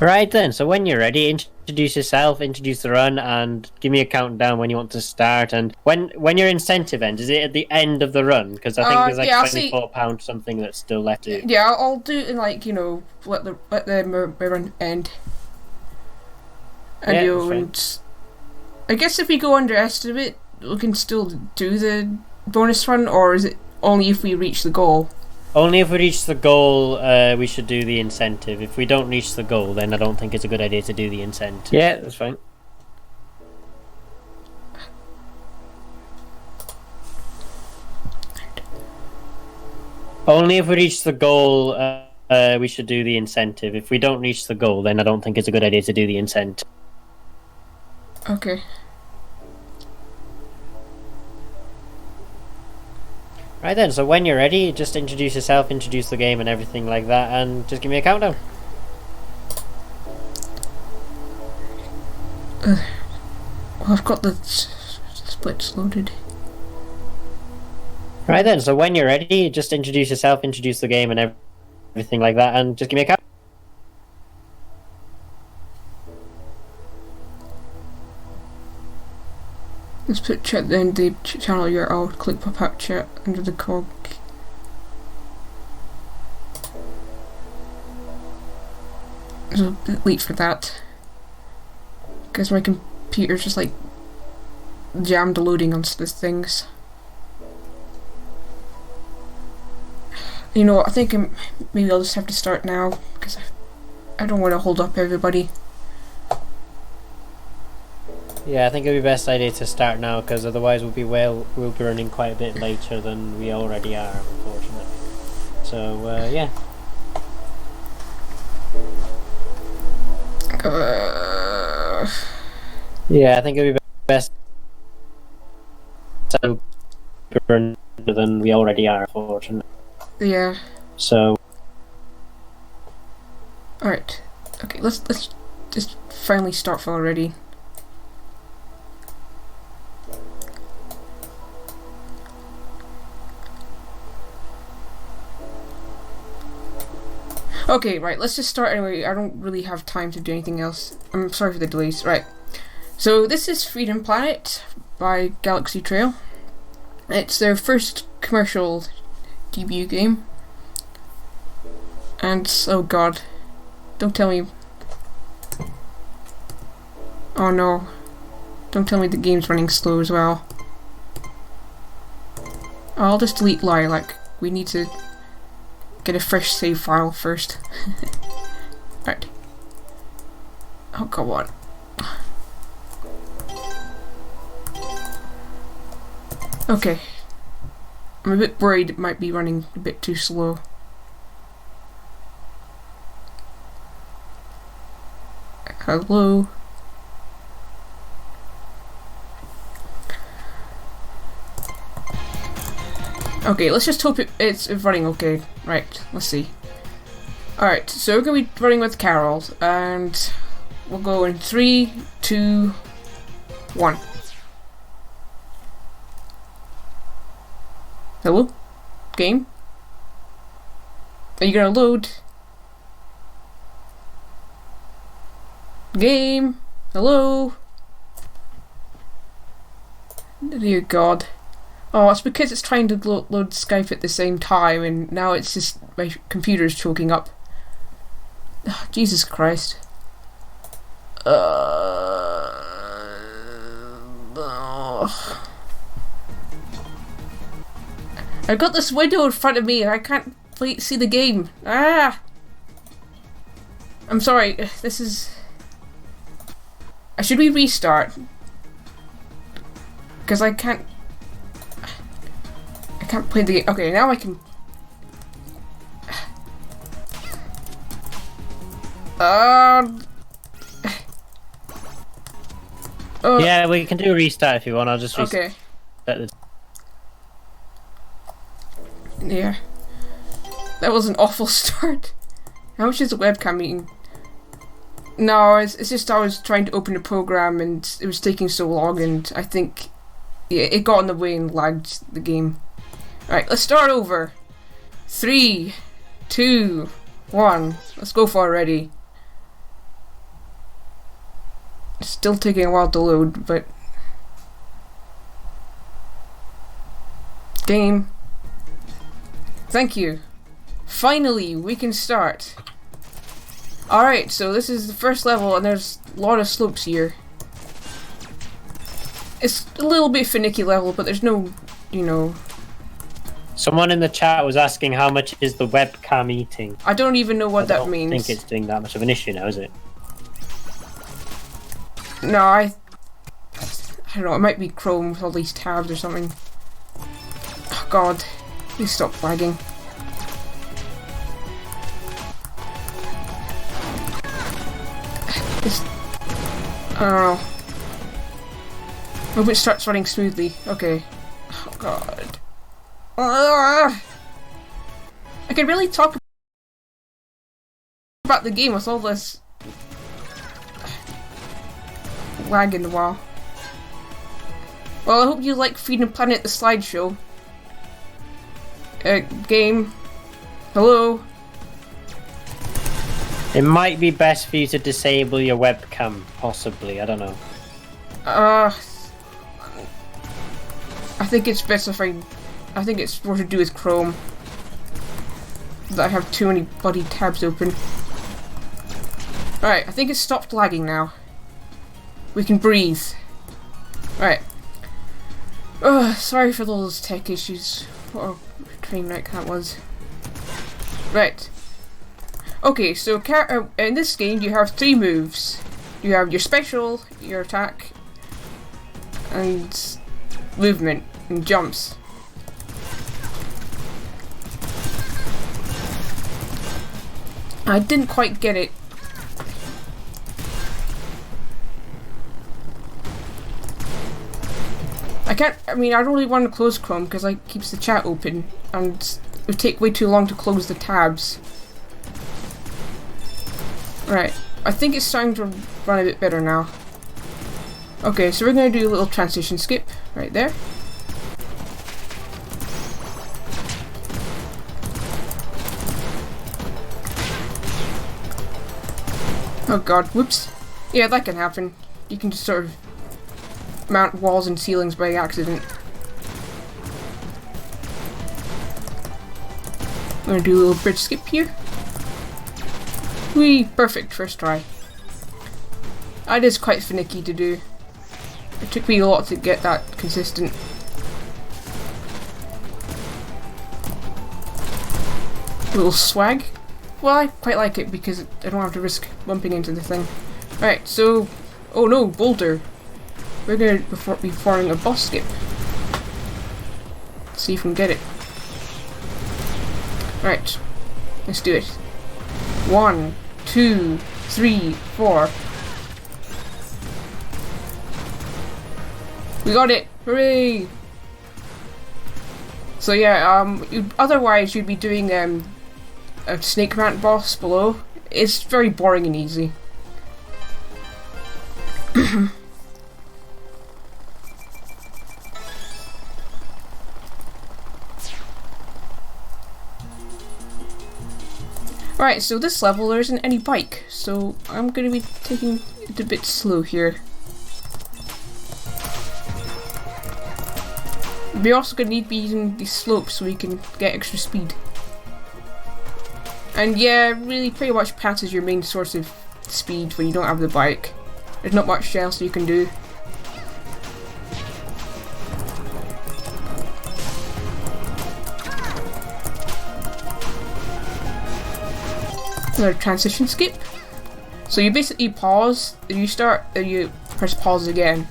Right then, so when you're ready, introduce yourself, introduce the run, and give me a countdown when you want to start. And when your incentive ends, is it at the end of the run? Because I think there's like Yeah, I'll see. £24 something that's still left to do. Yeah, I'll do it in like let the run end, and Yeah, that's fine. I guess if we go underestimate, we can still do the bonus run, or is it only if we reach the goal? Only if we reach the goal, we should do the incentive. If we don't reach the goal, then I don't think it's a good idea to do the incentive. Yeah, that's fine. Only if we reach the goal, we should do the incentive. If we don't reach the goal, then I don't think it's a good idea to do the incentive. Okay. Right then, so when you're ready, just introduce yourself, introduce the game and everything like that, and just give me a countdown. Well, I've got the splits loaded. Right then, so when you're ready, just introduce yourself, introduce the game and everything like that, and just give me a countdown. Let's put chat then the channel here. I'll click pop-up chat under the cog. There's a bit late for that because my computer's just like jammed loading onto the things. You know, I think maybe I'll just have to start now because I don't want to hold up everybody. Yeah, I think it'd be best idea to start now, because otherwise we'll be running quite a bit later than we already are, unfortunately. So yeah. Yeah, I think it'd be best to run than we already are, unfortunately. Yeah. So. All right. Okay. Let's just finally start already. Okay, right, let's just start anyway. I don't really have time to do anything else. I'm sorry for the delays. Right. So this is Freedom Planet by Galaxy Trail. It's their first commercial debut game. And, oh god. Don't tell me... Oh no. Don't tell me the game's running slow as well. I'll just delete Lilac. We need to get a fresh save file first. Right. Oh, come on. Okay. I'm a bit worried it might be running a bit too slow. Hello? Okay, let's just hope it's running okay. Right, let's see. Alright, so we're going to be running with Carol, and we'll go in 3, 2, 1. Hello? Game? Are you going to load? Game? Hello? Dear God. Oh, it's because it's trying to load Skype at the same time, and now it's just my computer's choking up. Oh, Jesus Christ. Oh. I've got this window in front of me, and I can't see the game. Ah! I'm sorry. This is. Should we restart? Because I can't play the game. Okay, now I can. Yeah, we can do a restart if you want. I'll just restart. Okay. The... Yeah. That was an awful start. How much is the webcam meeting? No, it's just I was trying to open a program and it was taking so long, and I think it got in the way and lagged the game. Alright, let's start over. 3, 2, 1. Let's go for it already. Still taking a while to load, but... Game. Thank you. Finally, we can start. Alright, so this is the first level, and there's a lot of slopes here. It's a little bit finicky level, but there's no, you know... Someone in the chat was asking how much is the webcam eating. I don't even know what that means. I don't think it's doing that much of an issue now, is it? No, I don't know, it might be Chrome with all these tabs or something. Oh god, please stop lagging. I don't know. Hope it starts running smoothly. Okay. Oh god. I can really talk about the game with all this lag in the wall. Well, I hope you like Freedom Planet the slideshow. Game. Hello? It might be best for you to disable your webcam, possibly. I don't know. I think it's best if I think it's more to do with Chrome. That I have too many bloody tabs open. Alright, I think it's stopped lagging now. We can breathe. Alright. Sorry for those tech issues. What a train wreck that was. Right. Okay, so in this game you have 3 moves. You have your special, your attack, and movement, and jumps. I didn't quite get it. I mean, I don't really want to close Chrome because it keeps the chat open, and it would take way too long to close the tabs. Right, I think it's starting to run a bit better now. Okay, so we're going to do a little transition skip right there. Oh god, whoops. Yeah, that can happen. You can just sort of mount walls and ceilings by accident. I'm gonna do a little bridge skip here. Whee! Perfect, first try. That is quite finicky to do. It took me a lot to get that consistent. A little swag. Well, I quite like it because I don't have to risk bumping into the thing. Alright, so... Oh no, boulder. We're going to be performing a boss skip. Let's see if we can get it. Right, let's do it. 1, 2, 3, 4. We got it! Hooray! So yeah, otherwise you'd be doing a snake rant boss below. It's very boring and easy. Right, so this level there isn't any bike, so I'm going to be taking it a bit slow here. We're also going to need to be using these slopes so we can get extra speed. And yeah, really pretty much paths is your main source of speed when you don't have the bike. There's not much else you can do. Another transition skip. So you basically pause, then you start, then you press pause again.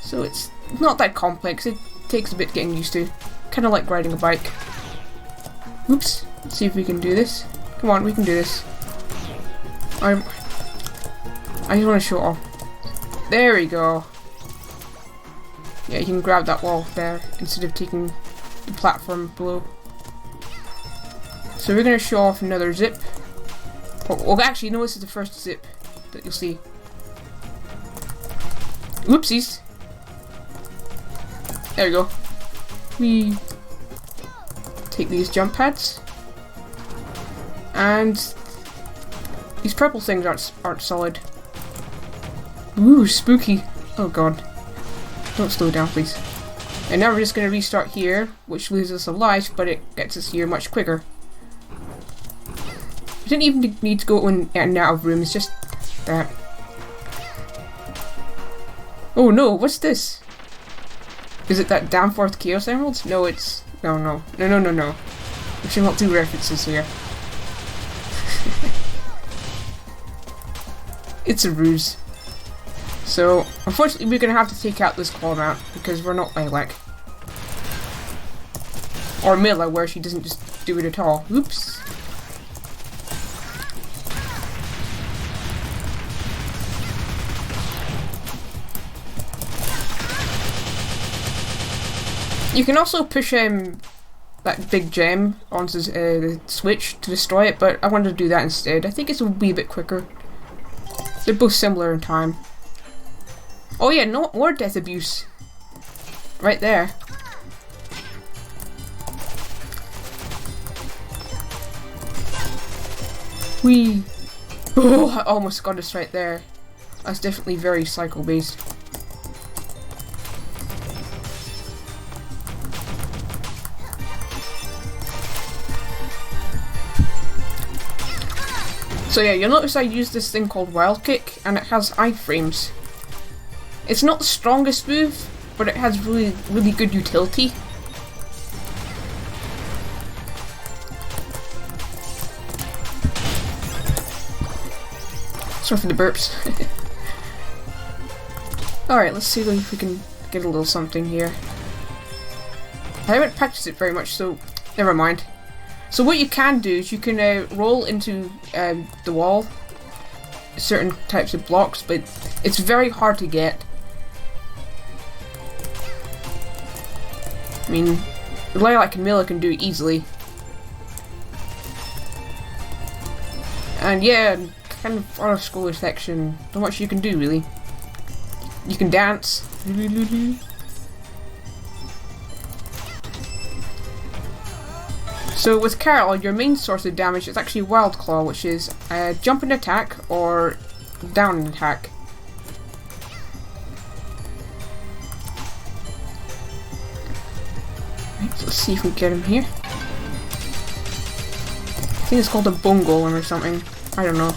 So it's not that complex, it takes a bit getting used to. Kind of like riding a bike. Oops, let's see if we can do this. Come on, we can do this. I just want to show off. There we go. Yeah, you can grab that wall there instead of taking the platform below. So we're going to show off another zip. Well, actually, no, this is the first zip that you'll see. Whoopsies. There we go. We take these jump pads. And these purple things aren't solid. Ooh, spooky. Oh god. Don't slow down, please. And now we're just going to restart here, which loses us a life, but it gets us here much quicker. We didn't even need to go in and out of room, it's just that. Oh no, what's this? Is it that Danforth Chaos Emeralds? No, it's... No. We should not do references here. It's a ruse. So, unfortunately we're going to have to take out this claw mount, because we're not Lilac. Or Milla, where she doesn't just do it at all. Oops. You can also push that big gem onto the switch to destroy it, but I wanted to do that instead. I think it's a wee bit quicker. They're both similar in time. Oh yeah, no more death abuse. Right there. Whee! Oh, I almost got us right there. That's definitely very cycle based. So yeah, you'll notice I use this thing called Wild Kick, and it has iframes. It's not the strongest move, but it has really good utility. Sorry for the burps. Alright, let's see if we can get a little something here. I haven't practiced it very much, so never mind. So what you can do is you can roll into the wall certain types of blocks, but it's very hard to get. I mean, Lilac and Milla can do it easily. And yeah, kind of auto scroller section, not much you can do really. You can dance. So with Carol, your main source of damage is actually Wild Claw, which is jump and attack or down and attack. Right, so let's see if we get him here. I think it's called a bone golem or something. I don't know.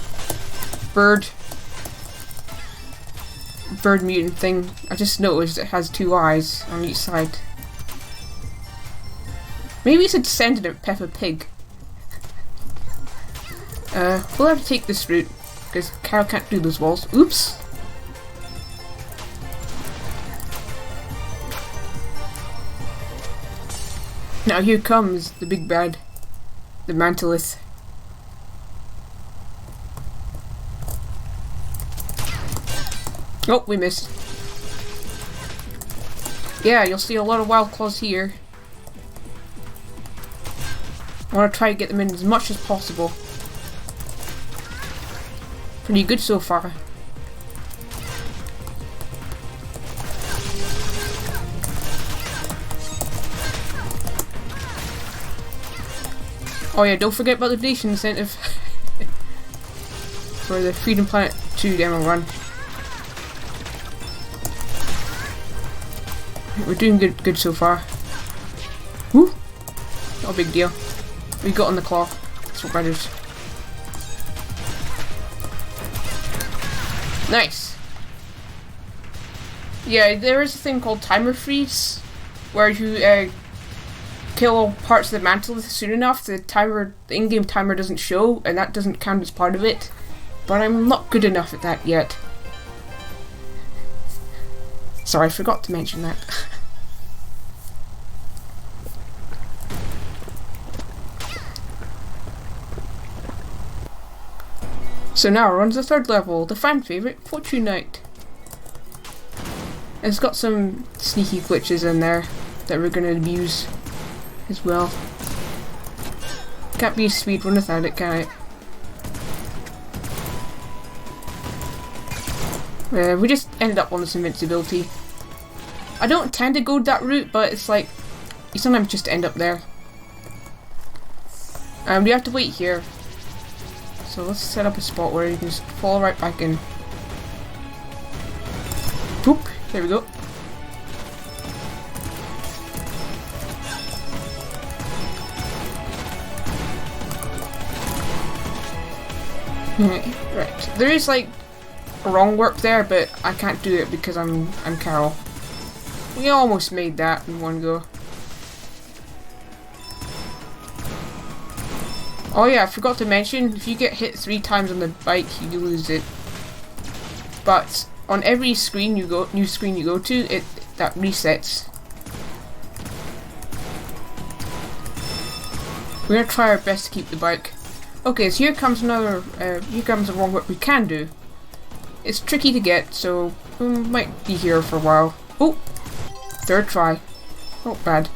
Bird mutant thing. I just noticed it has 2 eyes on each side. Maybe it's a descendant of Peppa Pig. We'll have to take this route, because Carol can't do those walls. Oops! Now here comes the big bad. The Mantilith. Oh, we missed. Yeah, you'll see a lot of wild claws here. I want to try to get them in as much as possible. Pretty good so far. Oh yeah, don't forget about the donation incentive for the Freedom Planet 2 demo run. We're doing good so far. Woo! No big deal. We got on the claw. That's what matters. Nice. Yeah, there is a thing called timer freeze, where you kill all parts of the mantle soon enough, the in-game timer doesn't show, and that doesn't count as part of it. But I'm not good enough at that yet. Sorry, I forgot to mention that. So now we're on the 3rd level, the fan favourite, Fortune Knight. It's got some sneaky glitches in there that we're going to abuse as well. Can't be a speedrun without it, can it? We just ended up on this invincibility. I don't intend to go that route, but it's like, you sometimes just end up there. We have to wait here. So let's set up a spot where you can just fall right back in. Poop. There we go. Right. There is like a wrong warp there, but I can't do it because I'm Carol. We almost made that in one go. Oh yeah, I forgot to mention, if you get hit 3 times on the bike, you lose it. But on every screen you go, new screen you go to, that resets. We're gonna try our best to keep the bike. Okay, so here comes another, here comes a wrong what we can do. It's tricky to get, so we might be here for a while. Oh! 3rd try. Not bad.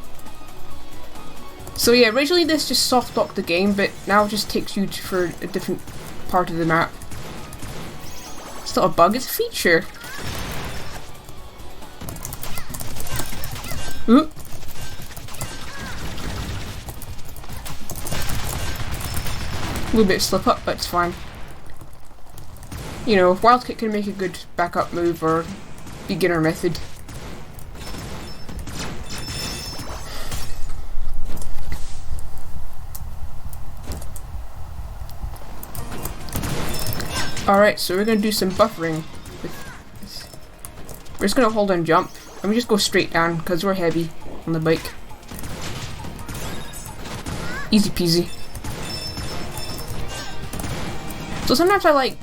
So yeah, originally this just soft locked the game, but now it just takes you for a different part of the map. It's not a bug, it's a feature. Ooh. A little bit of slip up, but it's fine. You know, wild kick can make a good backup move or beginner method. Alright, so we're gonna do some buffering with this. We're just gonna hold on jump and we just go straight down because we're heavy on the bike. Easy peasy. So sometimes I like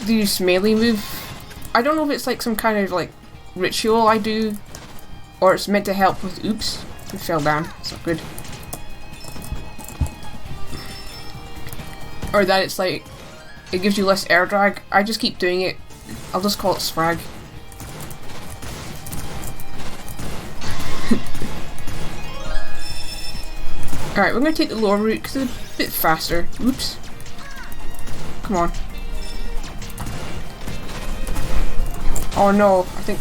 this melee move. I don't know if it's like some kind of like ritual I do or it's meant to help with oops. We fell down. It's not good. Or that it's like it gives you less air drag. I just keep doing it. I'll just call it swag. Alright, we're gonna take the lower route because it's a bit faster. Oops. Come on. Oh no, I think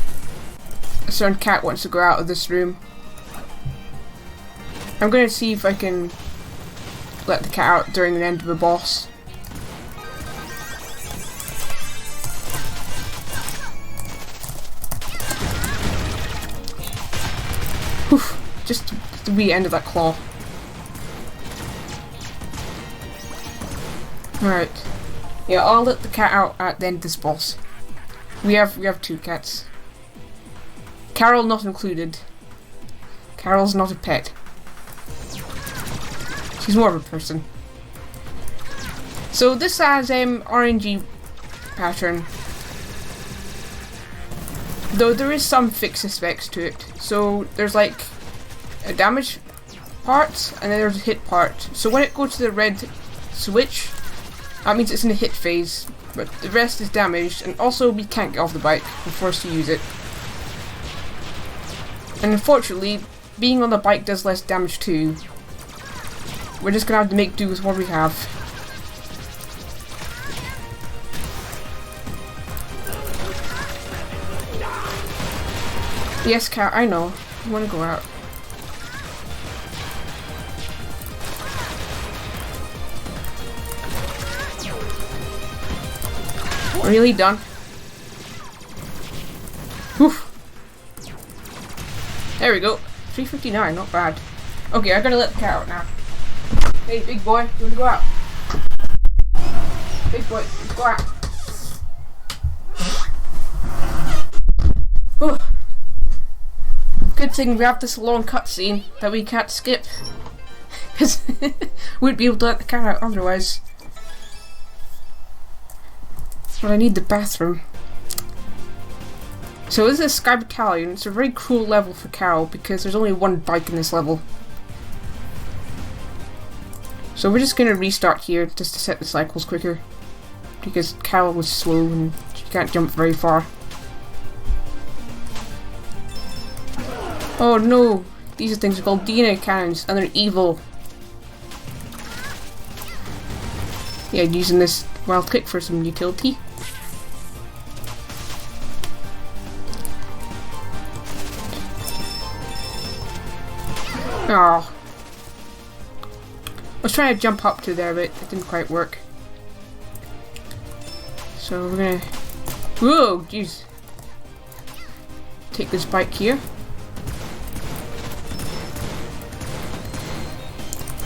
a certain cat wants to go out of this room. I'm gonna see if I can let the cat out during the end of a boss. Whew, just the wee end of that claw. Alright. Yeah, I'll let the cat out at the end of this boss. We have 2 cats. Carol not included. Carol's not a pet. She's more of a person. So this has RNG pattern. Though there is some fixed aspects to it. So there's like a damage part and then there's a hit part. So when it goes to the red switch, that means it's in the hit phase, but the rest is damaged, and also we can't get off the bike, we're forced to use it. And unfortunately, being on the bike does less damage too. We're just gonna have to make do with what we have. Yes, cat, I know. You wanna go out. Really done. Whew. There we go. 359, not bad. Okay, I gotta let the cat out now. Hey, big boy, you wanna go out? Big boy, let's go out. Whew. Good thing we have this long cutscene that we can't skip. Because we wouldn't be able to let the cat out otherwise. But I need the bathroom. So this is Sky Battalion. It's a very cruel level for Carol because there's only 1 bike in this level. So we're just gonna restart here just to set the cycles quicker. Because Carol was slow and she can't jump very far. Oh no! These things are called DNA cannons and they're evil. Yeah, using this wild kick for some utility. Oh. I was trying to jump up to there, but it didn't quite work. So we're gonna... Whoa, jeez. take this bike here.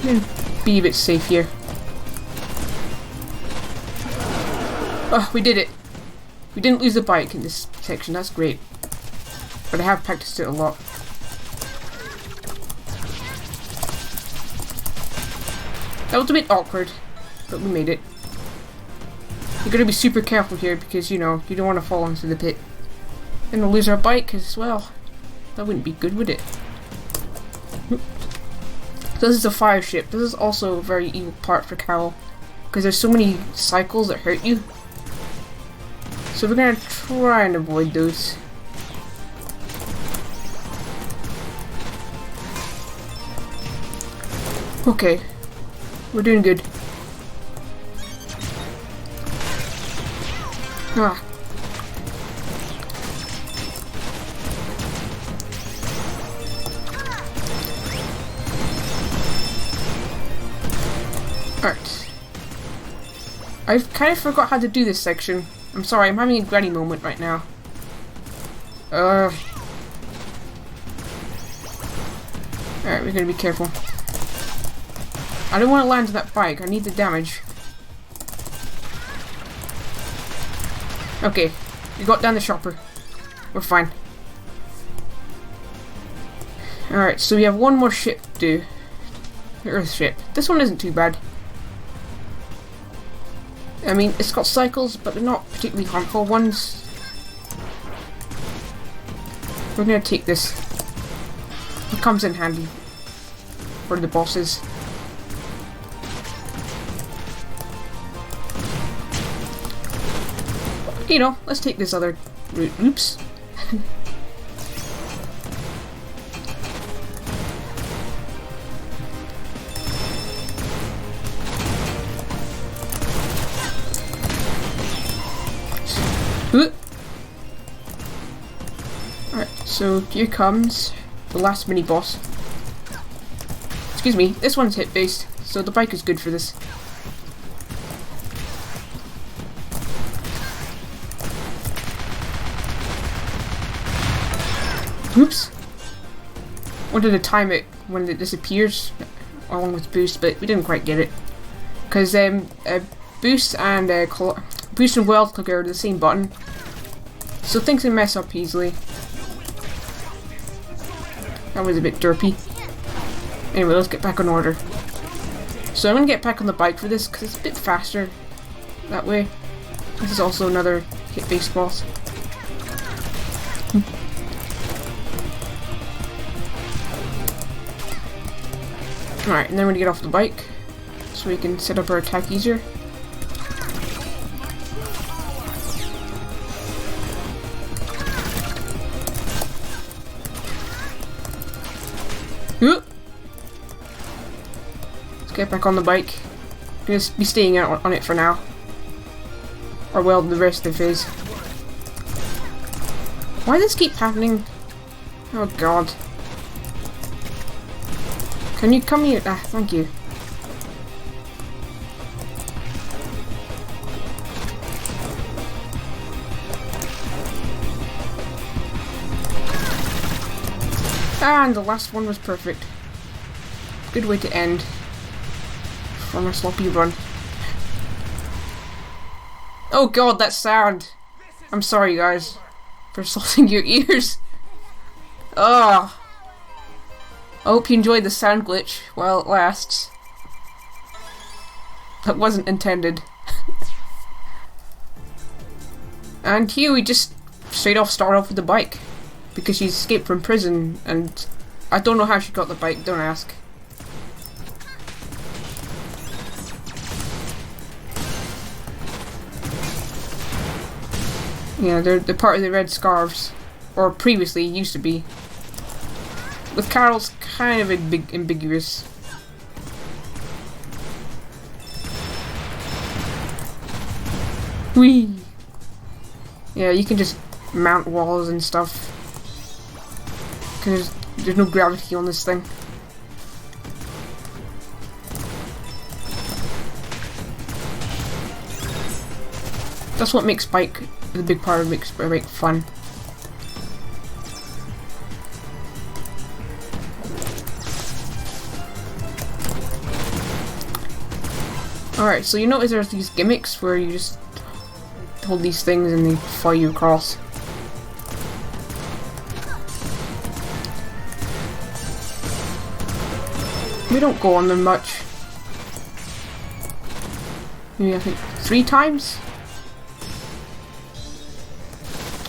And be a bit safe here. Oh, we did it. We didn't lose the bike in this section, that's great. But I have practiced it a lot. That was a bit awkward, but we made it. You're gonna be super careful here because, you know, you don't want to fall into the pit. And we'll lose our bike as well. That wouldn't be good, would it? So this is a fire ship. This is also a very evil part for Carol. Because there's so many cycles that hurt you. So we're gonna try and avoid those. Okay. We're doing good. Ah. Alright. I've kind of forgot how to do this section. I'm sorry, I'm having a granny moment right now. Alright, we're gonna be careful. I don't want to land on that bike, I need the damage. Okay, we got down the shopper. We're fine. Alright, so we have one more ship to do. The Earth ship. This one isn't too bad. I mean, it's got cycles, but they're not particularly harmful ones. We're gonna take this. It comes in handy for the bosses. You know, let's take this other route. Oops. Alright, so here comes the last mini boss. Excuse me, this one's hit based, so the bike is good for this. Oops! Wanted to time it when it disappears along with boost, but we didn't quite get it. Because boost and boost and world clicker are the same button, so things can mess up easily. That was a bit derpy. Anyway, let's get back on order. So I'm gonna get back on the bike for this because it's a bit faster that way. This is also another hit-based boss. Alright, and then we're gonna get off the bike so we can set up our attack easier. Ooh. Let's get back on the bike. I'm gonna be staying out on it for now. Or well, the rest of the phase. Why does this keep happening? Oh god. Can you come here? Ah, thank you. And the last one was perfect. Good way to end from a sloppy run. Oh god, that sound! I'm sorry guys for salting your ears. Ah. I hope you enjoyed the sound glitch while it lasts. That wasn't intended. And here we just straight off start off with the bike. Because she escaped from prison and I don't know how she got the bike, don't ask. Yeah, they're part of the red scarves. Or previously used to be. With Carol's kind of ambiguous. Whee! Yeah, you can just mount walls and stuff. Because there's no gravity on this thing. That's what makes bike the big part of makes bike fun. Alright, so you notice there's these gimmicks where you just hold these things and they fly you across. We don't go on them much. Maybe I think 3 times?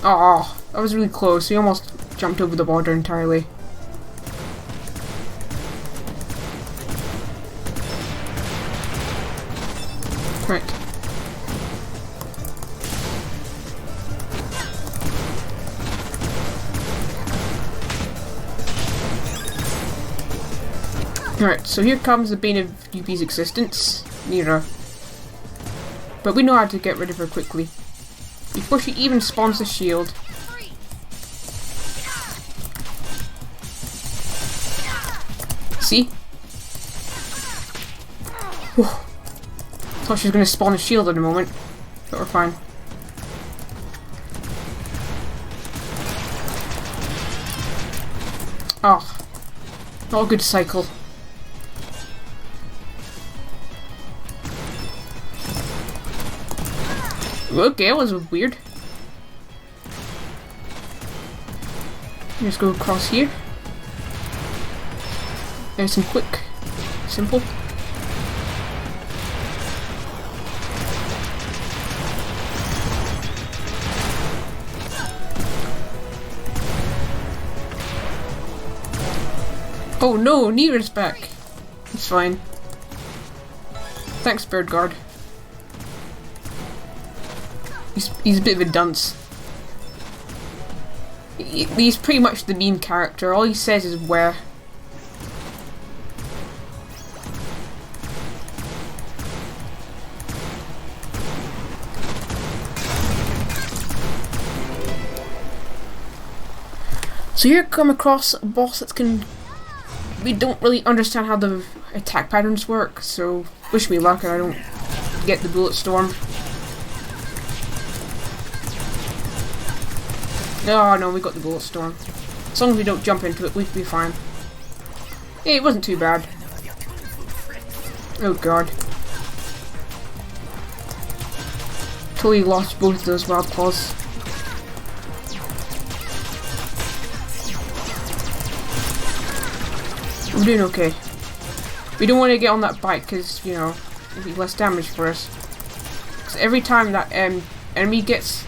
Oh, that was really close. We almost jumped over the border entirely. Right. Alright, so here comes the bane of UP's existence, Mira. But we know how to get rid of her quickly. Before she even spawns the shield. See? Whew. Thought she was going to spawn a shield in a moment, but we're fine. Oh, not a good cycle. Okay, that was weird. Just go across here. Nice and quick. Simple. Oh no, Nira's back. It's fine. Thanks, Bird Guard. He's a bit of a dunce. He's pretty much the main character. All he says is where. So here come across a boss that can... We don't really understand how the attack patterns work, so wish me luck and I don't get the bullet storm. Oh no, we got the bullet storm. As long as we don't jump into it, we'll be fine. Hey, it wasn't too bad. Oh god. Totally lost both of those wild paws. We're doing okay. We don't want to get on that bike because, you know, it'll be less damage for us. Because every time that enemy gets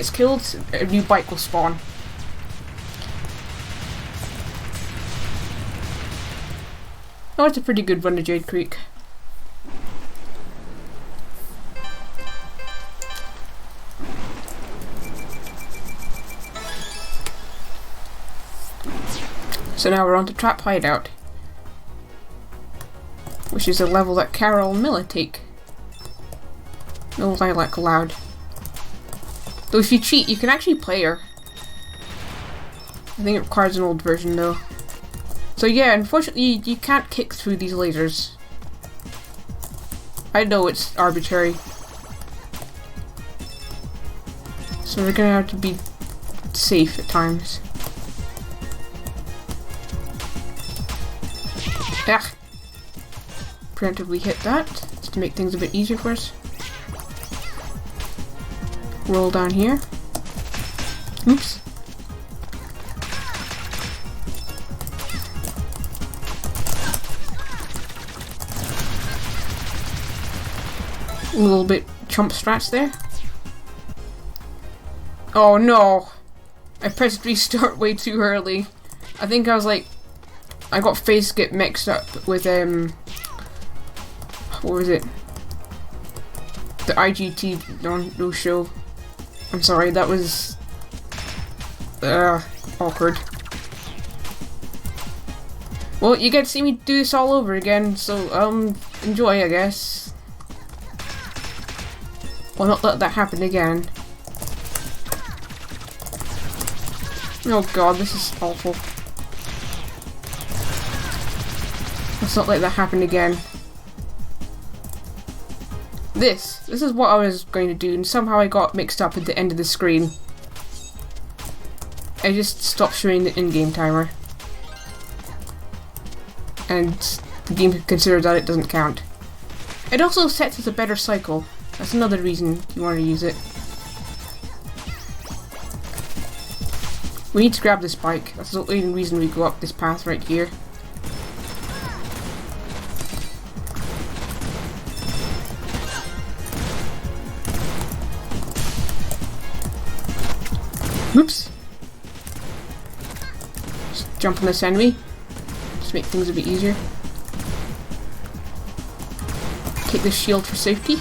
killed, a new bike will spawn. Oh, it's a pretty good run to Jade Creek. So now we're on to Trap Hideout, which is a level that Carol and Milla take. No lilac allowed. Though if you cheat, you can actually play her. I think it requires an old version though. So yeah, unfortunately you can't kick through these lasers. I know it's arbitrary. So we're gonna have to be safe at times. Ah! Preemptively hit that, just to make things a bit easier for us. Roll down here. Oops. A little bit chump strats there. Oh no! I pressed restart way too early. I think I was like... I got face get mixed up with what was it? The IGT no show. I'm sorry, that was awkward. Well, you get to see me do this all over again, so enjoy, I guess. Well, not let that happen again. Oh god, this is awful. Let's not let that happen again. This is what I was going to do, and somehow I got mixed up at the end of the screen. I just stopped showing the in-game timer. And the game considers that it doesn't count. It also sets us a better cycle. That's another reason you want to use it. We need to grab this bike. That's the only reason we go up this path right here. Oops. Just jump on this enemy. Just make things a bit easier. Take this shield for safety.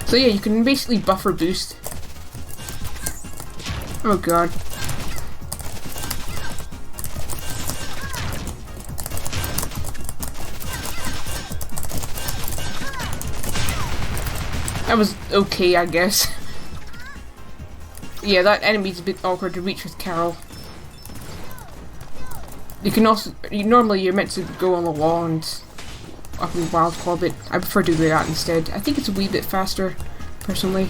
So yeah, you can basically buffer boost. Oh god. That was okay, I guess. Yeah, that enemy's a bit awkward to reach with Carol. You can also, normally you're meant to go on the wall and up in Wild Claw, but I prefer to do that instead. I think it's a wee bit faster, personally.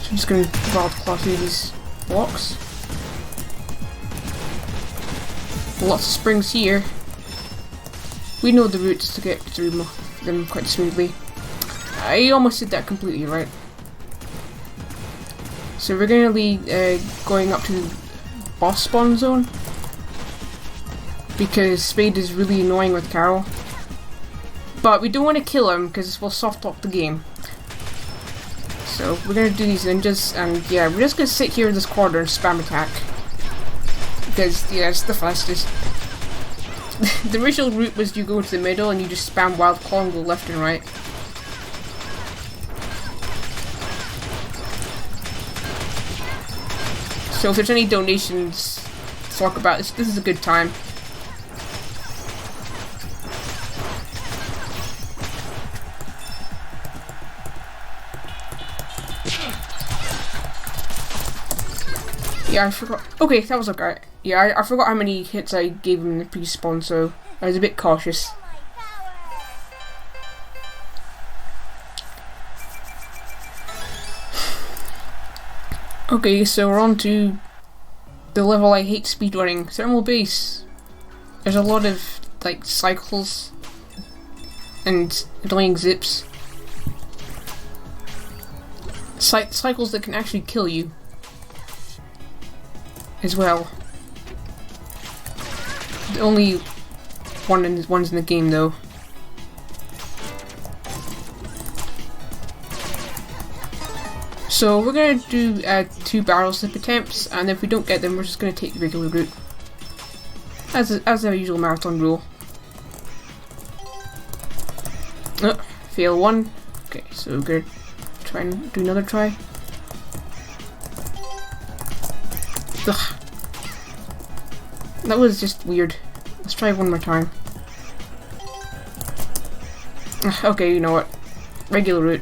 So I'm just going to Wild Claw through these blocks. Lots of springs here. We know the routes to get through them quite smoothly. I almost did that completely right. So we're going to be going up to the boss spawn zone. Because Spade is really annoying with Carol. But we don't want to kill him because this will soft lock the game. So we're going to do these ninjas, and yeah, we're just going to sit here in this corner and spam attack. Because, yeah, it's the fastest. The original route was you go to the middle and you just spam Wild Claw and go left and right. So if there's any donations to talk about, this is a good time. Yeah, I forgot. Okay, that was okay. Yeah, I forgot how many hits I gave him in the pre-spawn, so I was a bit cautious. Okay, so we're on to the level I hate speedrunning, Thermal Base. There's a lot of, like, cycles and annoying zips. Cycles that can actually kill you as well. The only ones in the game, though. So we're gonna do 2 barrel slip attempts, and if we don't get them, we're just gonna take the regular route, as a usual marathon rule. Oh, fail 1. Okay, so we're gonna try and do another try. Ugh. That was just weird. Let's try one more time. Ugh, okay, you know what? Regular route.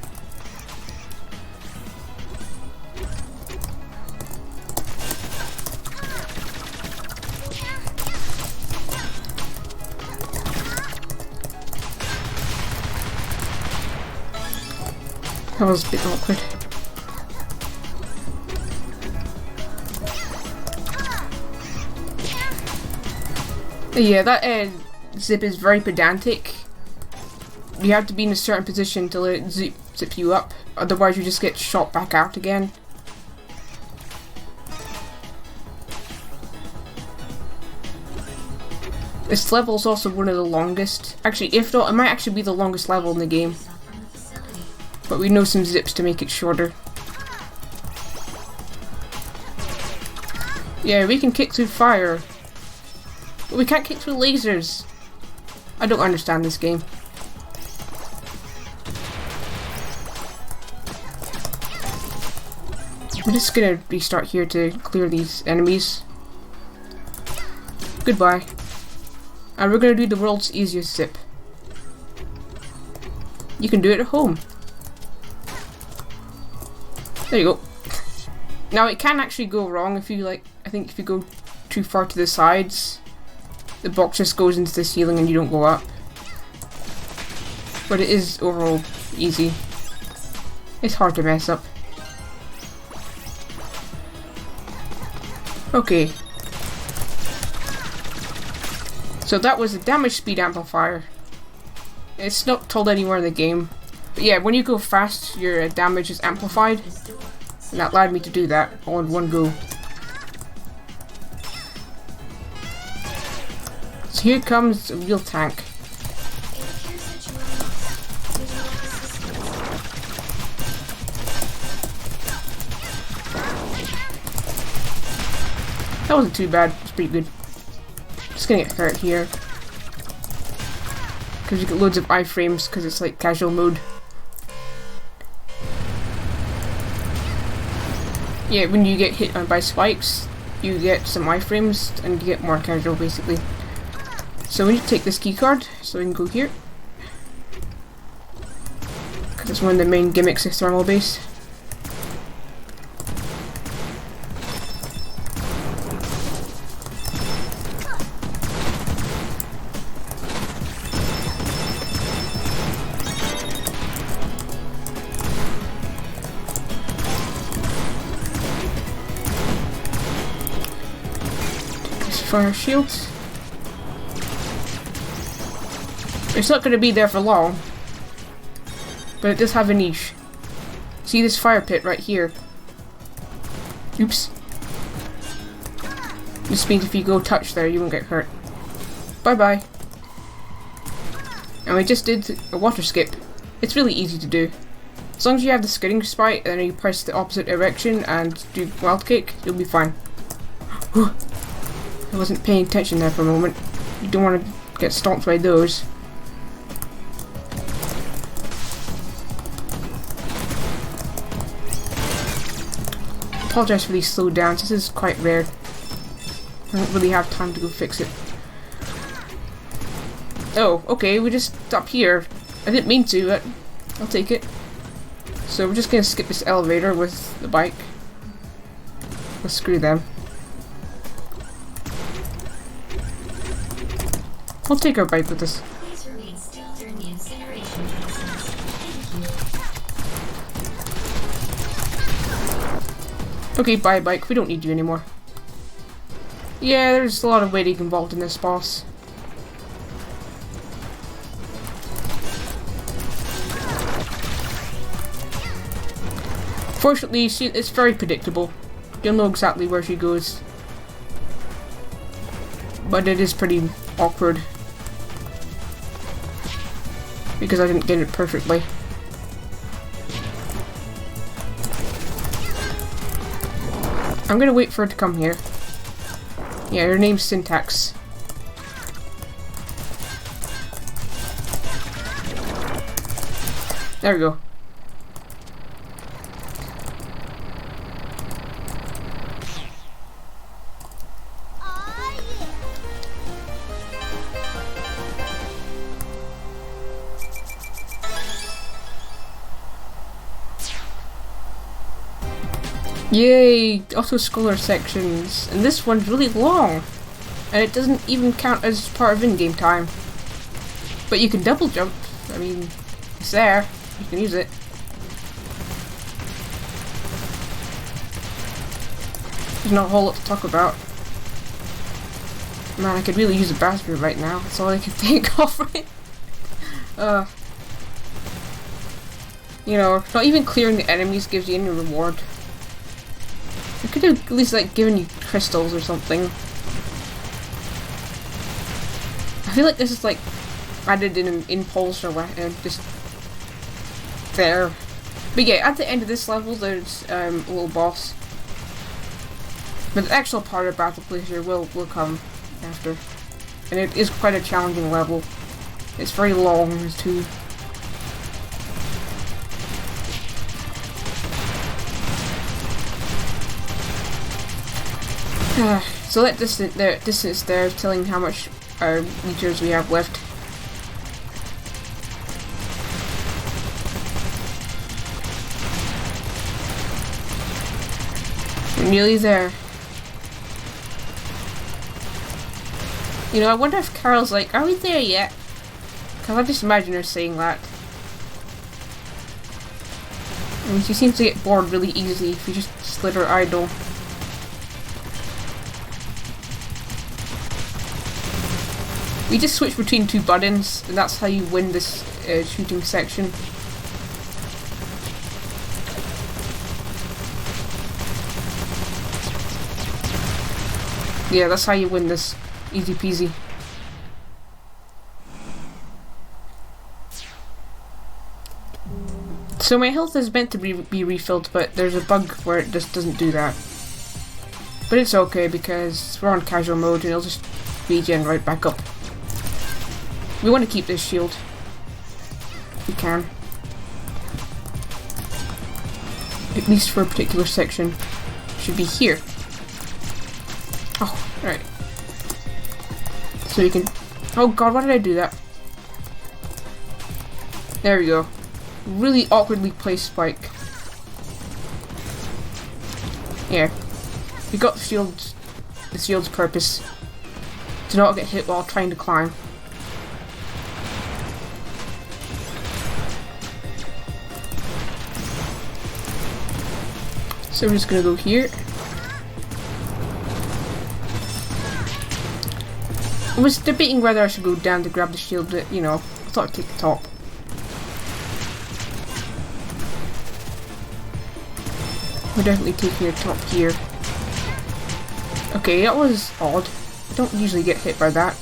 That was a bit awkward. Yeah, that zip is very pedantic. You have to be in a certain position to let it zip you up, otherwise you just get shot back out again. This level is also one of the longest. Actually, if not, it might actually be the longest level in the game. But we know some zips to make it shorter. Yeah, we can kick through fire. But we can't kick through lasers. I don't understand this game. We're just gonna restart here to clear these enemies. Goodbye. And we're gonna do the world's easiest zip. You can do it at home. There you go. Now it can actually go wrong if you I think if you go too far to the sides, the box just goes into the ceiling and you don't go up. But it is overall easy. It's hard to mess up. So that was a damage speed amplifier. It's not told anywhere in the game. But yeah, when you go fast, your damage is amplified. And that allowed me to do that all in one go. So here comes a real tank. That wasn't too bad. It's pretty good. Just gonna get hurt here. Because you get loads of iframes because it's like casual mode. Yeah, when you get hit by spikes, you get some iframes and you get more casual basically. So we need to take this keycard so we can go here. Because it's one of the main gimmicks of thermal base. Fire shields. It's not going to be there for long, but it does have a niche. See this fire pit right here? Oops. This means if you go touch there, you won't get hurt. Bye bye. And we just did a water skip. It's really easy to do. As long as you have the skidding spike and then you press the opposite direction and do wild kick, you'll be fine. I wasn't paying attention there for a moment. You don't want to get stomped by those. I apologize for these slowdowns. This is quite rare. I don't really have time to go fix it. Oh, okay, we're just up here. I didn't mean to, but I'll take it. So we're just gonna skip this elevator with the bike. Well, screw them. We'll take our bike with us. Please remain still during the incineration process. Thank you. Okay, bye bike. We don't need you anymore. Yeah, there's a lot of waiting involved in this boss. Fortunately, it's very predictable. You'll know exactly where she goes. But it is pretty awkward. Because I didn't get it perfectly. I'm gonna wait for her to come here. Yeah, her name's Syntax. There we go. Yay! Auto scroller sections. And this one's really long. And it doesn't even count as part of in-game time. But you can double jump. I mean, it's there. You can use it. There's not a whole lot to talk about. Man, I could really use a bathroom right now. That's all I can think of, right? You know, not even clearing the enemies gives you any reward. I could have at least like given you crystals or something. I feel like this is like added in an impulse or what, just there. But yeah, at the end of this level there's a little boss. But the actual part of Battle Placer will come after. And it is quite a challenging level. It's very long too. So that distance there is telling how much meters we have left. We're nearly there. You know, I wonder if Carol's like, are we there yet? Because I just imagine her saying that. I mean, she seems to get bored really easily if you just let her idle. We just switch between 2 buttons, and that's how you win this shooting section. Yeah, that's how you win this. Easy peasy. So my health is meant to be refilled, but there's a bug where it just doesn't do that. But it's okay because we're on casual mode and it'll just regen right back up. We want to keep this shield. We can. At least for a particular section. Should be here. Oh, right. So you can... Oh god, why did I do that? There we go. Really awkwardly placed spike. Yeah. We got the shield's purpose. Do not get hit while trying to climb. So we're just gonna go here. I was debating whether I should go down to grab the shield, but you know, I thought I'd take the top. We're definitely taking the top here. Okay, that was odd. I don't usually get hit by that.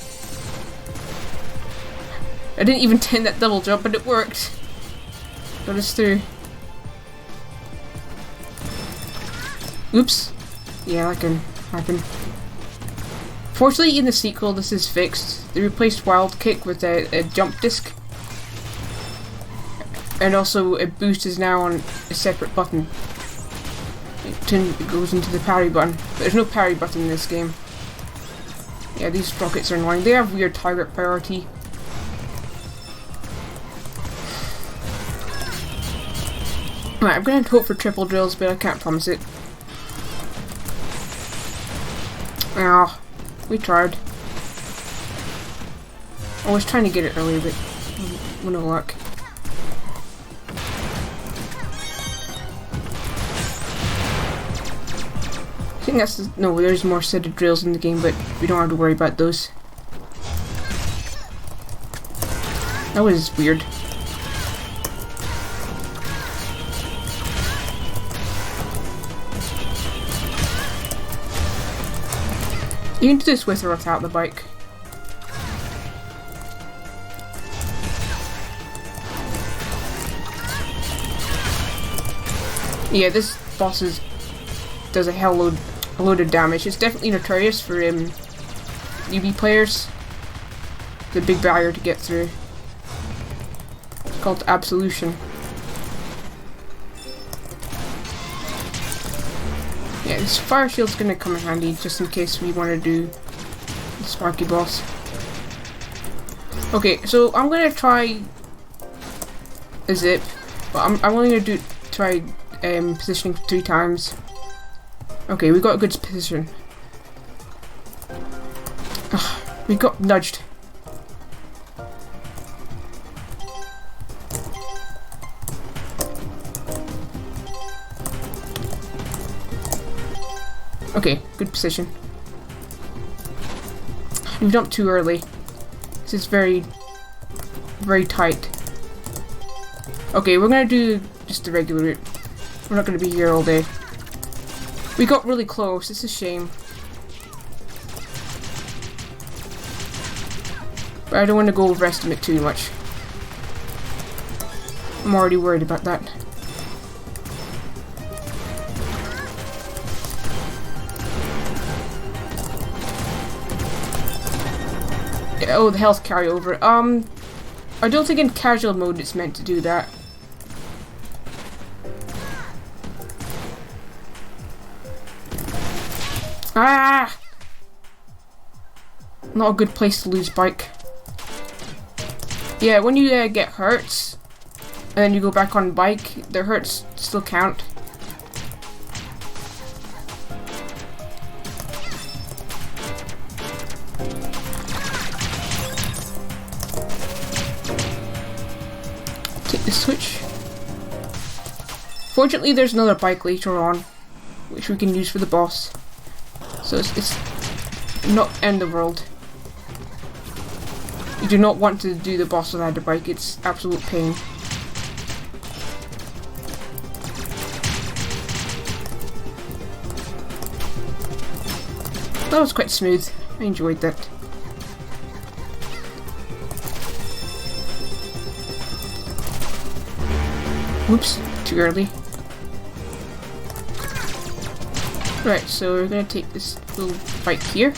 I didn't even intend that double jump, but it worked. Got us through. Oops. Yeah, that can happen. Fortunately, in the sequel, this is fixed. They replaced Wild Kick with a jump disc. And also, a boost is now on a separate button. It goes into the parry button. But there's no parry button in this game. Yeah, these rockets are annoying. They have weird target priority. Right, I'm going to hope for triple drills, but I can't promise it. Ah, we tried. I was trying to get it earlier, but no luck. I think that's no. There's more set of drills in the game, but we don't have to worry about those. That was weird. You can do this with or without the bike. Yeah, this boss does a load of damage. It's definitely notorious for newbie players. The big barrier to get through. It's called Absolution. Yeah, this fire shield's gonna come in handy just in case we want to do the Sparky boss. Okay, so I'm gonna try a zip, but I'm only gonna try positioning 3 times. Okay, we got a good position. Ugh, we got nudged. Okay, good position. We jumped too early. This is very, very tight. Okay, we're gonna do just the regular route. We're not gonna be here all day. We got really close. It's a shame. But I don't want to go overestimate too much. I'm already worried about that. Oh, the health carryover. I don't think in casual mode it's meant to do that. Ah! Not a good place to lose bike. Yeah, when you get hurts, and then you go back on bike, the hurts still count. Take the switch. Fortunately, there's another bike later on, which we can use for the boss. So it's not end the world. You do not want to do the boss without a bike, it's absolute pain. That was quite smooth. I enjoyed that. Whoops, too early. Right, so we're gonna take this little bike here.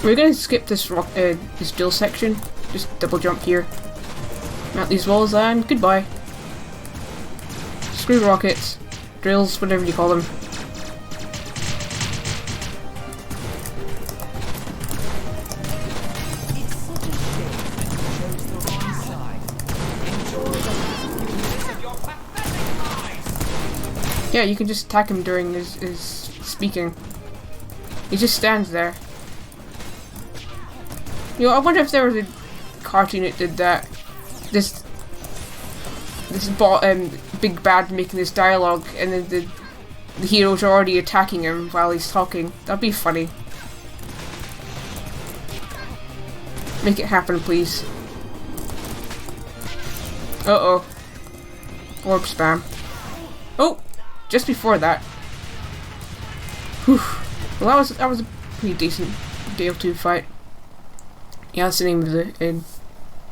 We're gonna skip this this drill section. Just double jump here. Mount these walls and goodbye. Screw rockets, drills, whatever you call them. Yeah, you can just attack him during his speaking. He just stands there. You know, I wonder if there was a cartoon that did that. This big bad making this dialogue, and then the heroes are already attacking him while he's talking. That'd be funny. Make it happen, please. Uh-oh. Orb spam. Oh! Just before that. Whew. Well, that was a pretty decent Dale 2 fight. Yeah, that's the name of the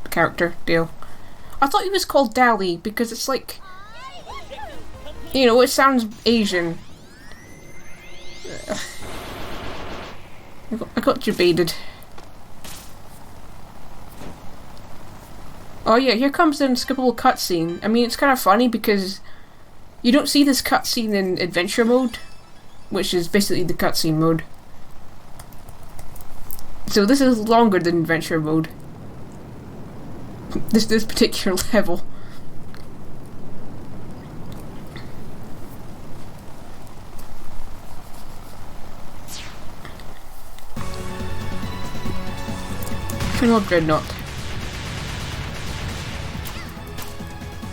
character, Dale. I thought he was called Dally because it's like, you know, it sounds Asian. I got debated. Oh yeah, here comes an unskippable cutscene. I mean, it's kind of funny because you don't see this cutscene in adventure mode, which is basically the cutscene mode. So this is longer than adventure mode. This particular level. Colonel Dreadnought.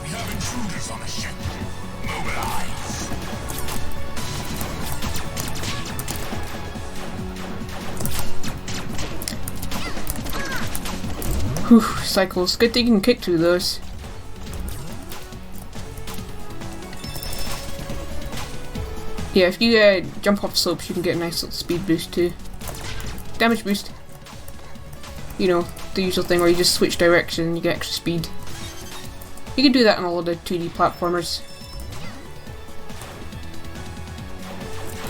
We have intruders on the ship. Mobilize. Whew, cycles. Good thing you can kick through those. Yeah, if you jump off slopes, you can get a nice little speed boost too. Damage boost. You know, the usual thing where you just switch direction and you get extra speed. You can do that on all of the 2D platformers.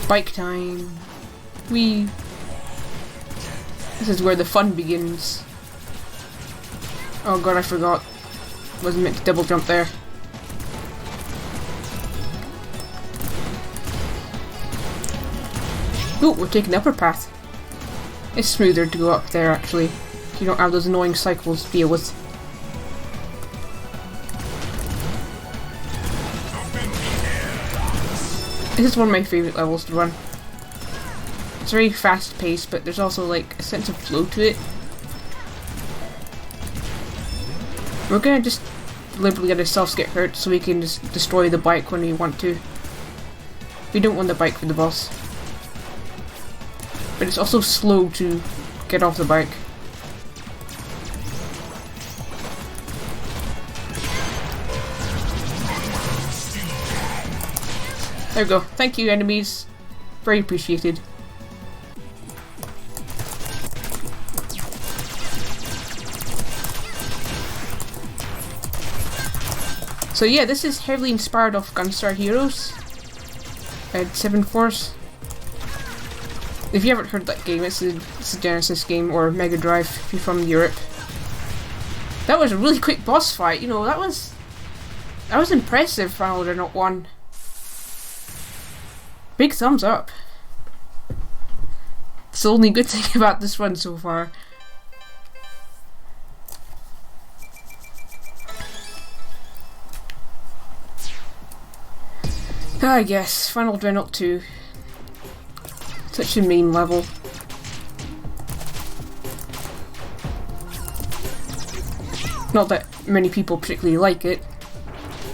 Bike time. Whee! This is where the fun begins. Oh god, I forgot. Wasn't meant to double jump there. Ooh, we're taking the upper path. It's smoother to go up there actually. You don't have those annoying cycles to deal with. This is one of my favourite levels to run. It's very fast paced, but there's also like a sense of flow to it. We're gonna just deliberately let ourselves get hurt so we can just destroy the bike when we want to. We don't want the bike for the boss. But it's also slow to get off the bike. There we go. Thank you, enemies. Very appreciated. So yeah, this is heavily inspired off Gunstar Heroes. 7 Force. If you haven't heard that game, it's a Genesis game or Mega Drive if you're from Europe. That was a really quick boss fight, you know, that was impressive for Final Dreadnought 1. Big thumbs up. It's the only good thing about this one so far. Ah yes, Final Dreadnought 2. Such a mean level. Not that many people particularly like it,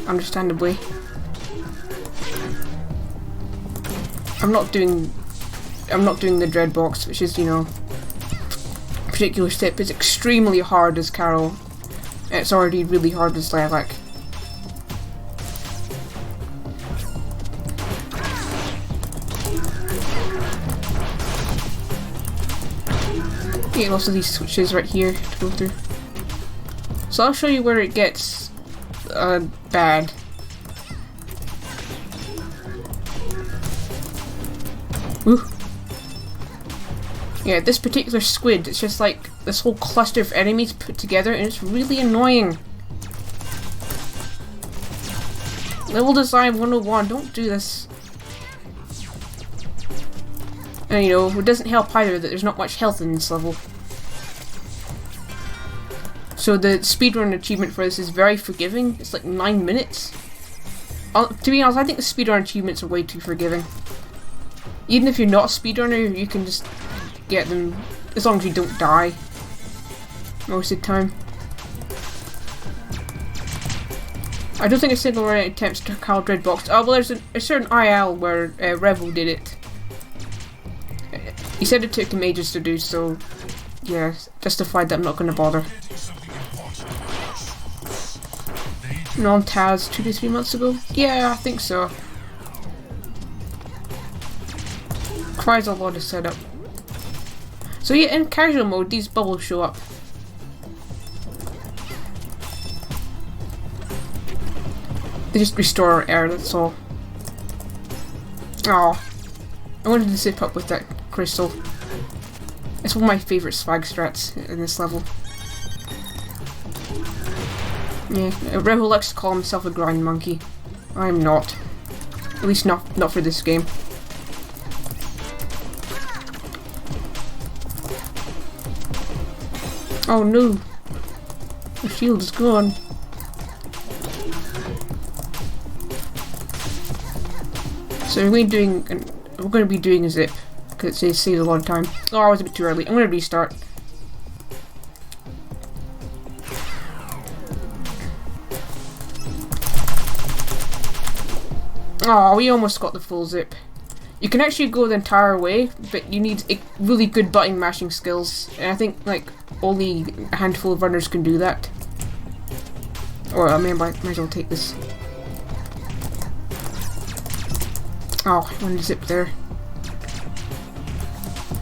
understandably. I'm not doing the dread box, which is, you know, a particular step. It's extremely hard as Carol. It's already really hard as Lilac. Yeah, lots of these switches right here to go through. So I'll show you where it gets bad. Ooh. Yeah, this particular squid, it's just like this whole cluster of enemies put together, and it's really annoying. Level design 101, don't do this. And you know, it doesn't help either that there's not much health in this level. So the speedrun achievement for this is very forgiving. It's like 9 minutes. To be honest, I think the speedrun achievements are way too forgiving. Even if you're not a speedrunner, you can just get them as long as you don't die most of the time. I don't think a single run attempts to call Dreadbox. Oh well, there's a certain IL where Revel did it. He said it took him ages to do, so yeah, justified that I'm not going to bother. Non-Taz 2 to 3 months ago? Yeah, I think so. Requires a lot of setup. So yeah, in casual mode, these bubbles show up. They just restore our air, that's all. Oh, I wanted to zip up with that crystal. It's one of my favourite swag strats in this level. Yeah, Revel likes to call himself a grind monkey. I'm not. At least not for this game. Oh no! The shield is gone. So we're going to be doing a zip because it saves a lot of time. Oh, I was a bit too early. I'm going to restart. Oh, we almost got the full zip. You can actually go the entire way, but you need really good button mashing skills, and I think like only a handful of runners can do that. Or I might as well take this. Oh, I wanted to zip there.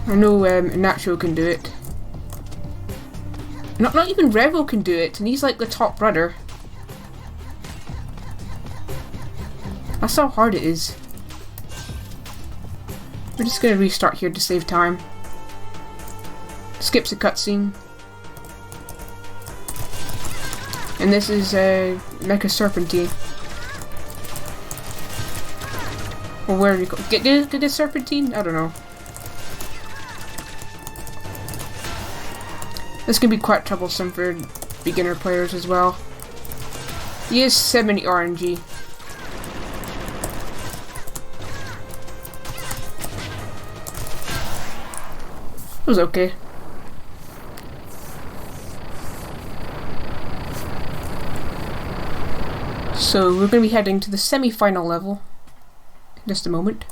I know Nacho can do it. Not even Revo can do it, and he's like the top runner. That's how hard it is. We're just gonna restart here to save time. Skips a cutscene. And this is Mecha Serpentine. Or where do you go? Get a Serpentine? I don't know. This can be quite troublesome for beginner players as well. He is 70 RNG. It was okay. So we're going to be heading to the semi-final level in just a moment.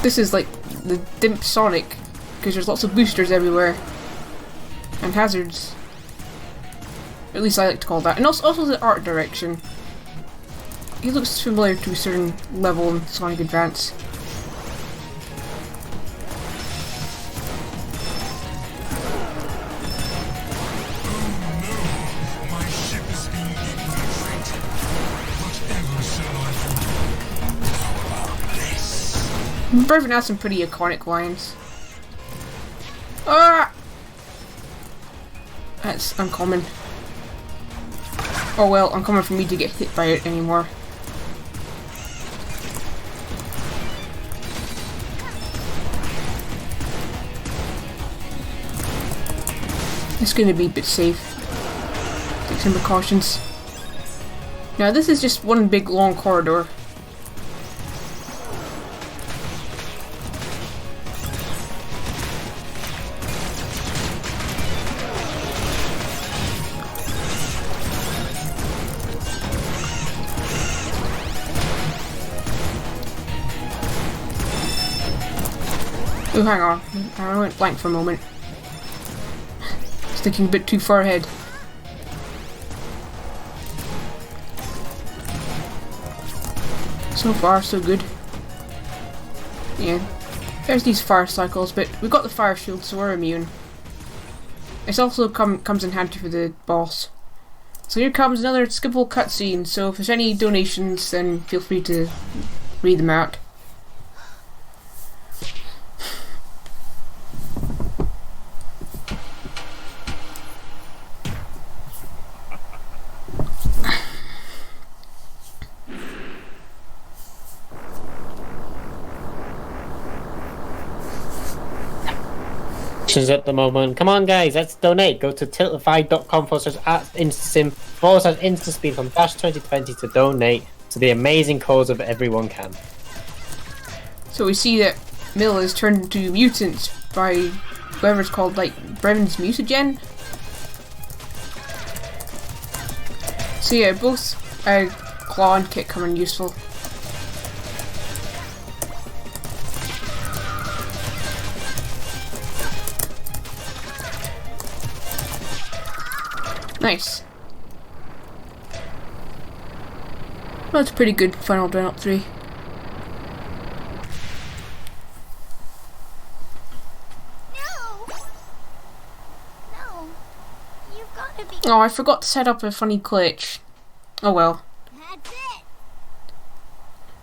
This is like the Dimp Sonic, because there's lots of boosters everywhere. And hazards. At least I like to call that. And also the art direction. He looks familiar to a certain level in Sonic Advance. My ship is being infiltrated. Whatever shall I do? How about this? Brevin has some pretty iconic lines. Ah! That's uncommon. Oh well, uncommon for me to get hit by it anymore. It's gonna be a bit safe. Take some precautions. Now this is just one big long corridor. Oh, hang on. I went blank for a moment. Sticking a bit too far ahead. So far, so good. Yeah. There's these fire cycles, but we've got the fire shield, so we're immune. It's also comes in handy for the boss. So here comes another skippable cutscene, so if there's any donations, then feel free to read them out. At the moment. Come on, guys, let's donate. Go to tiltify.com/instaSpeedathon /2020 to donate to the amazing cause of Everyone Can. So we see that Mill is turned into mutants by whoever's called, like, Brevon's mutagen. So yeah, both claw and kick come in useful. Nice. Well, that's a pretty good final run-up 3. No, you've gotta be. Oh, I forgot to set up a funny glitch. Oh well. That's it.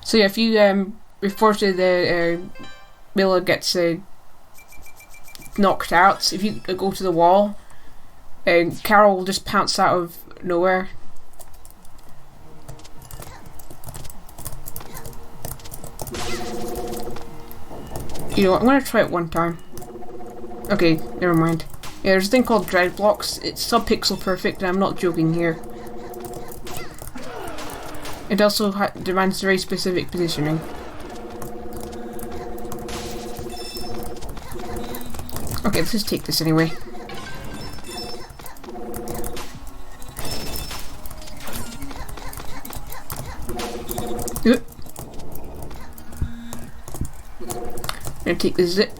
So yeah, if you before the Miller gets knocked out, if you go to the wall, Carol will just pounce out of nowhere. You know what, I'm gonna try it one time. Okay, never mind. Yeah, there's a thing called dread blocks. It's sub-pixel perfect, and I'm not joking here. It also demands very specific positioning. Okay, let's just take this anyway. Gonna take the zip.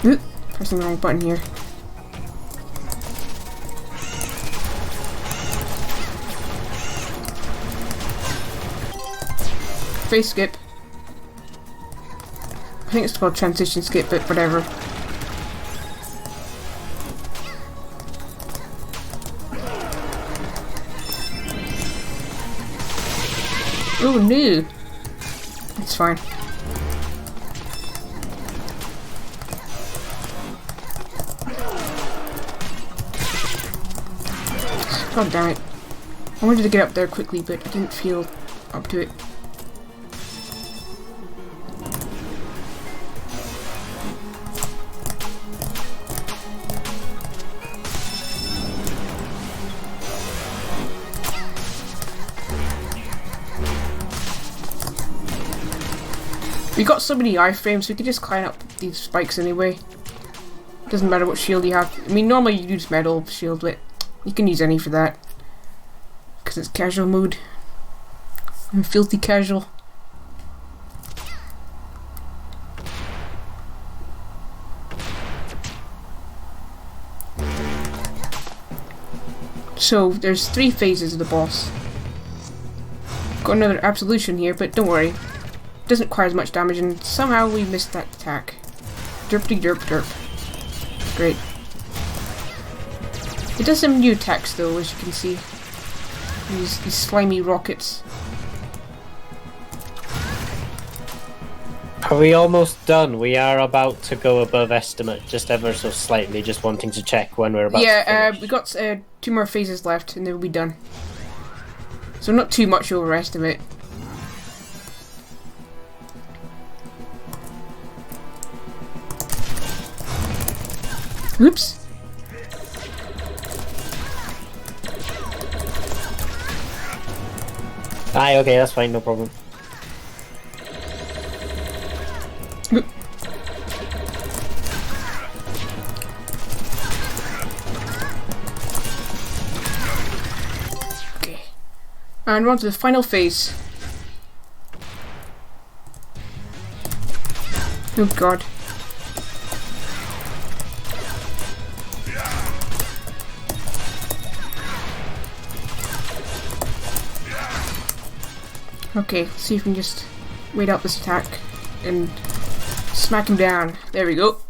Oop, pressing the wrong button here. Face skip. I think it's called transition skip, but whatever. Oh no! It's fine. God damn it. I wanted to get up there quickly, but I didn't feel up to it. We got so many iframes, we could just climb up these spikes anyway. Doesn't matter what shield you have. I mean, normally you use metal shield, but you can use any for that. Because it's casual mode. I'm filthy casual. So, there's 3 phases of the boss. Got another absolution here, but don't worry. Doesn't require as much damage, and somehow we missed that attack. Derpty derp derp. Great. It does some new attacks though, as you can see. These slimy rockets. Are we almost done? We are about to go above estimate, just ever so slightly, just wanting to check when we're about to finish. We got 2 more phases left, and then we'll be done. So not too much over estimate. Oops. Aye, okay, that's fine, no problem. Oop. Okay. And we're on to the final phase. Oh god. Okay, let's see if we can just wait out this attack and smack him down. There we go.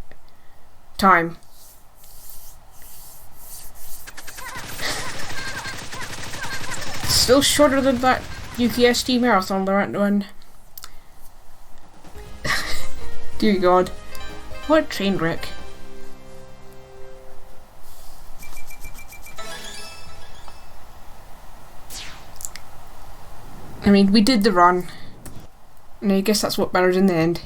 Time. Still shorter than that UTST marathon one. Dear God. What a train wreck. I mean, we did the run. And I guess that's what matters in the end.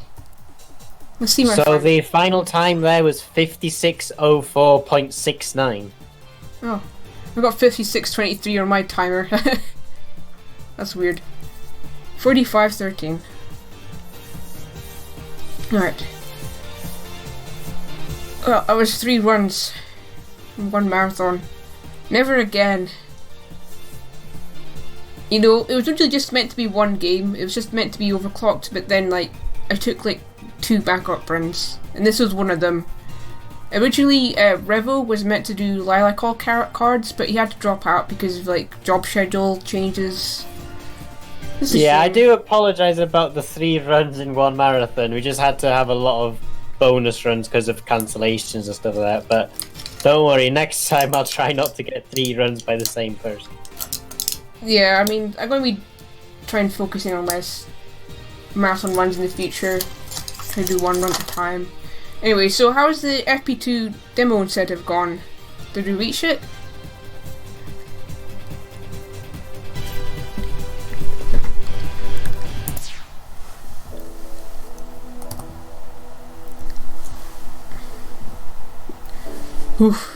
Let's see my So the final time there was 56:04.69. Oh. I got 56:23 on my timer. That's weird. 45:13. Alright. Well, I was 3 runs in 1 marathon. Never again. You know, it was originally just meant to be 1 game. It was just meant to be overclocked, but then, like, I took, like, 2 backup runs. And this was one of them. Originally, Revo was meant to do Lilac All cards, but he had to drop out because of, like, job schedule changes. Yeah, I do apologise about the 3 runs in 1 marathon. We just had to have a lot of bonus runs because of cancellations and stuff like that. But don't worry, next time I'll try not to get 3 runs by the same person. Yeah, I mean, I'm going to be trying focusing on less marathon runs in the future. Try to do 1 run at a time. Anyway, so how's the FP2 demo incentive gone? Did we reach it? Oof.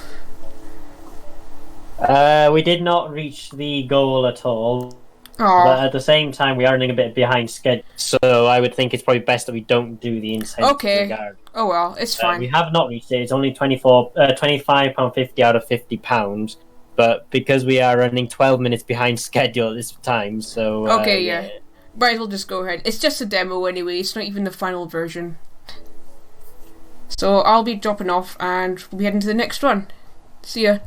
We did not reach the goal at all. Aw. But at the same time, we are running a bit behind schedule, so I would think it's probably best that we don't do the incentive. Okay. Regard. Oh well, it's fine. We have not reached it. It's only £25.50 out of £50, but because we are running 12 minutes behind schedule at this time, so Okay, yeah. Might as well just go ahead. It's just a demo anyway. It's not even the final version. So I'll be dropping off, and we'll be heading to the next run. See ya.